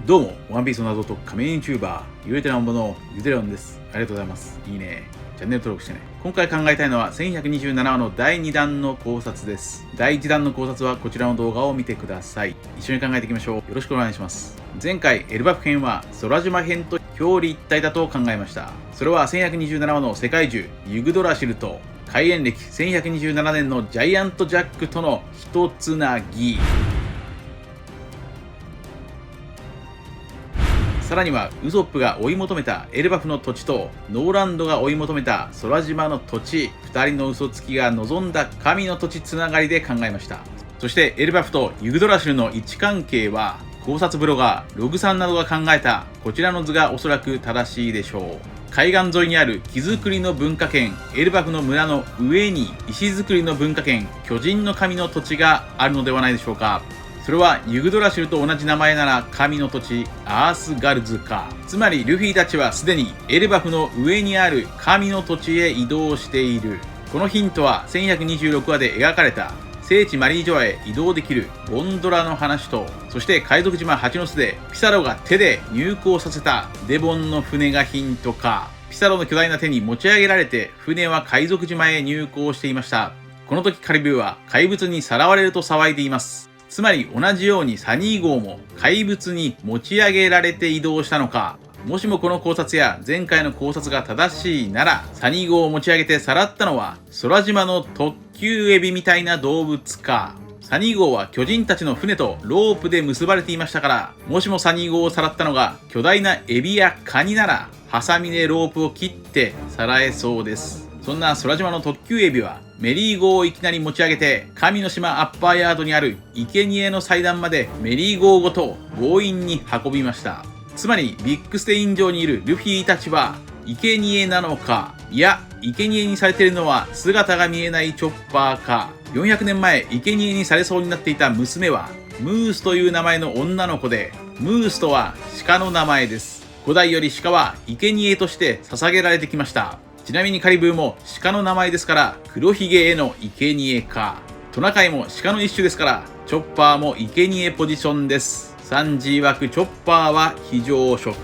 どうも、ワンピースの謎と仮面 YouTuber、ゆれてなんぼのゆでろんです。ありがとうございます。いいね。チャンネル登録してね。今回考えたいのは1127話の第2弾の考察です。第1弾の考察はこちらの動画を見てください。一緒に考えていきましょう。よろしくお願いします。前回、エルバフ編は空島編と表裏一体だと考えました。それは1127話の世界中、ユグドラシルと開園歴1127年のジャイアントジャックとの一つなぎ。さらにはウソップが追い求めたエルバフの土地とノーランドが追い求めた空島の土地、2人の嘘つきが望んだ神の土地つながりで考えました。そしてエルバフとユグドラシルの位置関係は考察ブロガーログさんなどが考えたこちらの図がおそらく正しいでしょう。海岸沿いにある木造りの文化圏エルバフの村の上に石造りの文化圏巨人の神の土地があるのではないでしょうか。それはユグドラシルと同じ名前なら神の土地アースガルズか。つまりルフィたちはすでにエルバフの上にある神の土地へ移動している。このヒントは1126話で描かれた聖地マリージョアへ移動できるゴンドラの話と、そして海賊島蜂の巣でピサロが手で入港させたデボンの船がヒントか。ピサロの巨大な手に持ち上げられて船は海賊島へ入港していました。この時カリブーは怪物にさらわれると騒いでいます。つまり同じようにサニー号も怪物に持ち上げられて移動したのか。もしもこの考察や前回の考察が正しいなら、サニー号を持ち上げてさらったのは空島の特急エビみたいな動物か。サニー号は巨人たちの船とロープで結ばれていましたから、もしもサニー号をさらったのが巨大なエビやカニなら、ハサミでロープを切ってさらえそうです。そんな空島の特急エビはメリー号をいきなり持ち上げて神の島アッパーヤードにある生贄の祭壇までメリー号ごと強引に運びました。つまりビッグステイン城にいるルフィたちは生贄なのか、いや生贄にされているのは姿が見えないチョッパーか。400年前生贄にされそうになっていた娘はムースという名前の女の子で、ムースとは鹿の名前です。古代より鹿は生贄として捧げられてきました。ちなみにカリブーも鹿の名前ですから黒ひげへの生贄か。トナカイも鹿の一種ですからチョッパーも生贄ポジションです。サンジ曰くチョッパーは非常食。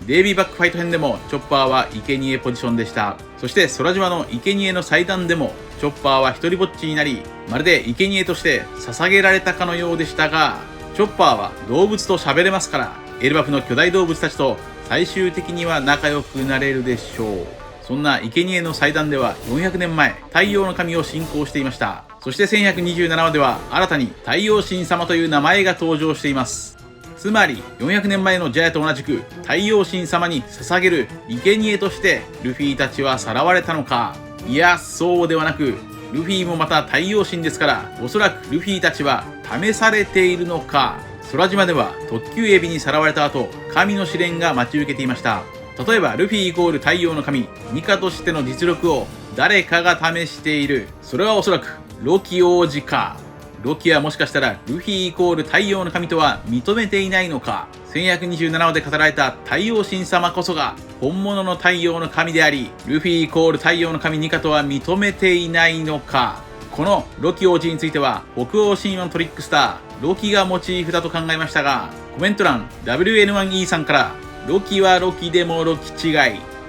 デイビーバックファイト編でもチョッパーは生贄ポジションでした。そして空島の生贄の祭壇でもチョッパーは一人ぼっちになり、まるで生贄として捧げられたかのようでしたが、チョッパーは動物と喋れますからエルバフの巨大動物たちと最終的には仲良くなれるでしょう。そんな生贄の祭壇では400年前、太陽の神を信仰していました。そして1127話では新たに太陽神様という名前が登場しています。つまり400年前のジャヤと同じく太陽神様に捧げる生贄としてルフィたちはさらわれたのか。いや、そうではなく、ルフィもまた太陽神ですから、おそらくルフィたちは試されているのか。空島では特急エビにさらわれた後、神の試練が待ち受けていました。例えばルフィイコール太陽の神ニカとしての実力を誰かが試している。それはおそらくロキ王子か。ロキはもしかしたらルフィイコール太陽の神とは認めていないのか。1127話で語られた太陽神様こそが本物の太陽の神であり、ルフィイコール太陽の神ニカとは認めていないのか。このロキ王子については北欧神話のトリックスターロキがモチーフだと考えましたが、コメント欄 WN1E さんからロキはロキでもロキ違い、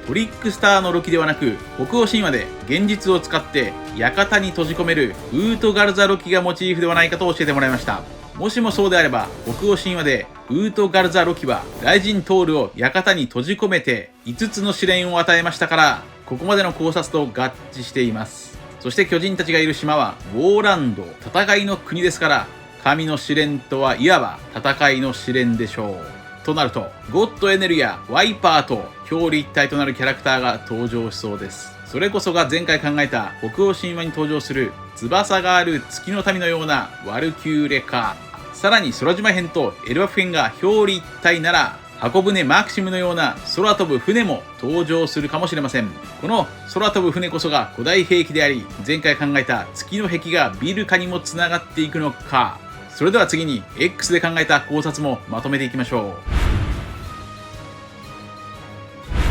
トリックスターのロキではなく北欧神話で現実を使って館に閉じ込めるウートガルザロキがモチーフではないかと教えてもらいました。もしもそうであれば北欧神話でウートガルザロキは雷神トールを館に閉じ込めて5つの試練を与えましたから、ここまでの考察と合致しています。そして巨人たちがいる島はウォーランド、戦いの国ですから、神の試練とはいわば戦いの試練でしょう。となるとゴッドエネルやワイパーと表裏一体となるキャラクターが登場しそうです。それこそが前回考えた北欧神話に登場する翼がある月の民のようなワルキューレか。さらに空島編とエルバフ編が表裏一体なら箱舟マクシムのような空飛ぶ船も登場するかもしれません。この空飛ぶ船こそが古代兵器であり、前回考えた月の壁がビルカにもつながっていくのか。それでは次に X で考えた考察もまとめていきましょ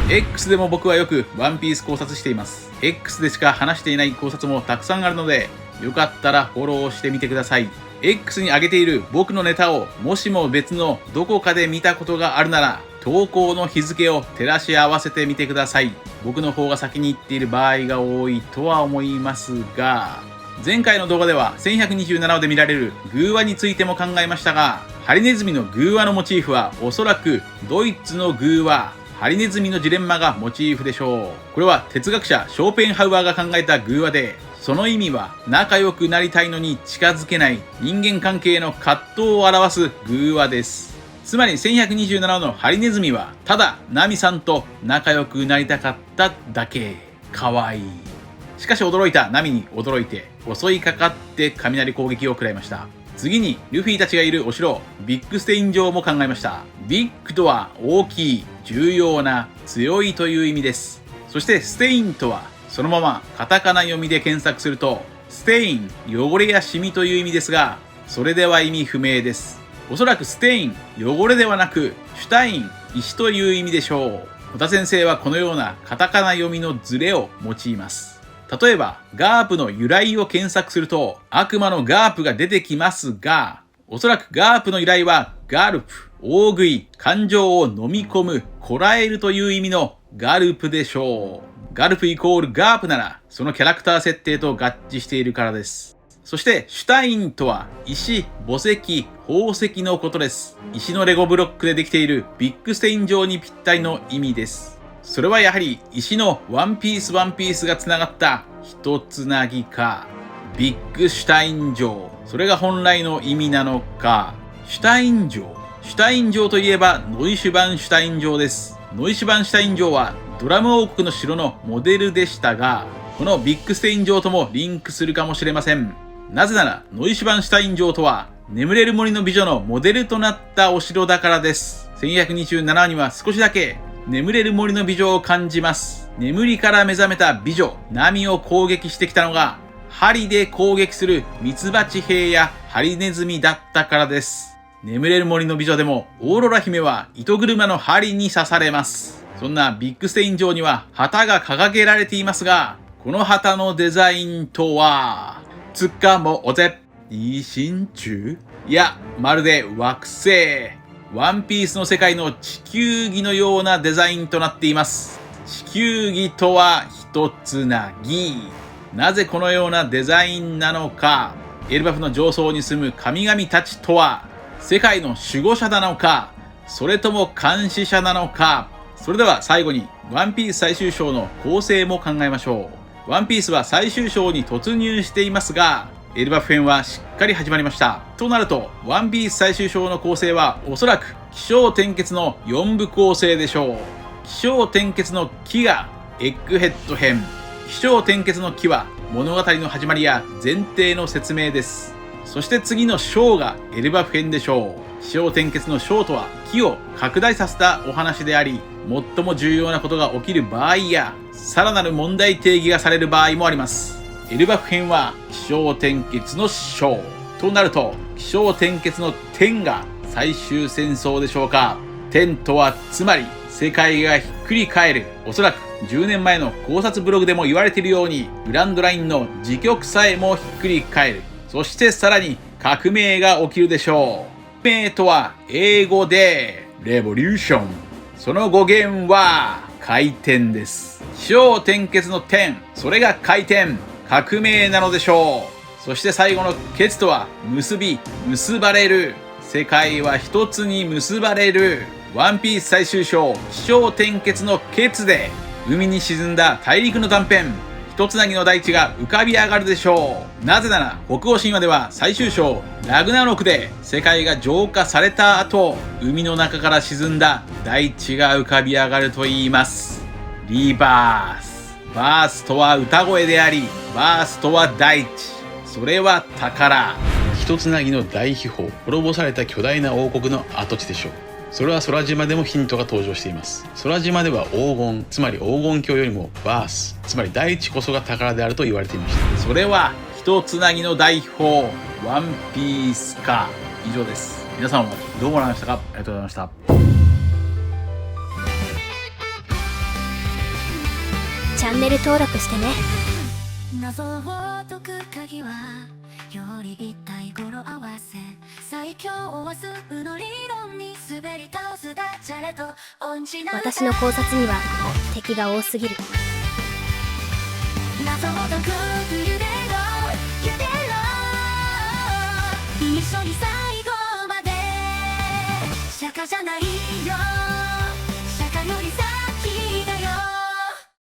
う。X でも僕はよくワンピース考察しています。X でしか話していない考察もたくさんあるので、よかったらフォローしてみてください。X に上げている僕のネタをもしも別のどこかで見たことがあるなら、投稿の日付を照らし合わせてみてください。僕の方が先に言っている場合が多いとは思いますが、前回の動画では1127話で見られる偶話についても考えましたが、ハリネズミの偶話のモチーフはおそらくドイツの偶話、ハリネズミのジレンマがモチーフでしょう。これは哲学者ショーペンハウアーが考えた偶話で、その意味は仲良くなりたいのに近づけない人間関係の葛藤を表す偶話です。つまり1127話のハリネズミはただナミさんと仲良くなりたかっただけ。かわいい。しかし驚いたナミに驚いて襲いかかって雷攻撃を食らいました。次にルフィたちがいるお城ビッグステイン城も考えました。ビッグとは大きい、重要な、強いという意味です。そしてステインとはそのままカタカナ読みで検索するとステイン、汚れやシミという意味ですが、それでは意味不明です。おそらくステイン、汚れではなくシュタイン、石という意味でしょう。小田先生はこのようなカタカナ読みのズレを用います。例えばガープの由来を検索すると悪魔のガープが出てきますが、おそらくガープの由来はガルプ、大食い、感情を飲み込む、こらえるという意味のガルプでしょう。ガルプイコールガープならそのキャラクター設定と合致しているからです。そしてシュタインとは石、墓石、宝石のことです。石のレゴブロックでできているビッグステイン城にぴったりの意味です。それはやはり石のワンピースがつながった一つなぎか、ビッグシュタイン城、それが本来の意味なのか。シュタイン城といえばノイシュバンシュタイン城です。ノイシュバンシュタイン城はドラム王国の城のモデルでしたが、このビッグステイン城ともリンクするかもしれません。なぜならノイシュバンシュタイン城とは眠れる森の美女のモデルとなったお城だからです。1127には少しだけ眠れる森の美女を感じます。眠りから目覚めた美女ナミを攻撃してきたのが針で攻撃するミツバチ兵やハリネズミだったからです。眠れる森の美女でもオーロラ姫は糸車の針に刺されます。そんなビッグステイン城には旗が掲げられていますが、この旗のデザインとはつかもおぜ妊娠中、いやまるで惑星ワンピースの世界の地球儀のようなデザインとなっています。地球儀とは一つなぎ。なぜこのようなデザインなのか。エルバフの上層に住む神々たちとは世界の守護者なのか、それとも監視者なのか。それでは最後にワンピース最終章の構成も考えましょう。ワンピースは最終章に突入していますが、エルバフ編はしっかり始まりました。となると、ワンピース最終章の構成はおそらく起承転結の4部構成でしょう。起承転結の起がエッグヘッド編。起承転結の起は物語の始まりや前提の説明です。そして次の章がエルバフ編でしょう。起承転結の章とは起を拡大させたお話であり、最も重要なことが起きる場合や、さらなる問題定義がされる場合もあります。エルバフ編は起承転結の章となると、起承転結の天が最終戦争でしょうか。天とはつまり世界がひっくり返る。おそらく10年前の考察ブログでも言われているように、グランドラインの時局さえもひっくり返る。そしてさらに革命が起きるでしょう。革命とは英語でレボリューション。その語源は回転です。起承転結の転、それが回転、革命なのでしょう。そして最後の結とは結び、結ばれる。世界は一つに結ばれる。ワンピース最終章、起承転結の結で海に沈んだ大陸の断片、一つなぎの大地が浮かび上がるでしょう。なぜなら北欧神話では最終章ラグナロクで世界が浄化された後、海の中から沈んだ大地が浮かび上がると言います。リバース。バースとは歌声であり、バースとは大地、それは宝。一つなぎの大秘宝、滅ぼされた巨大な王国の跡地でしょう。それは空島でもヒントが登場しています。空島では黄金、つまり黄金鏡よりもバース、つまり大地こそが宝であると言われていました。それは一つなぎの大秘宝、ワンピースか。以上です。皆さんはどう思われましたか。ありがとうございました。チャンネル登録してね。謎を解く鍵はより一体語呂合わせ最強はスープの理論に滑り倒すダジャレと音痴な歌。私の考察には敵が多すぎる。謎を解くゆでろゆでろ一緒に最後まで釈迦じゃないよ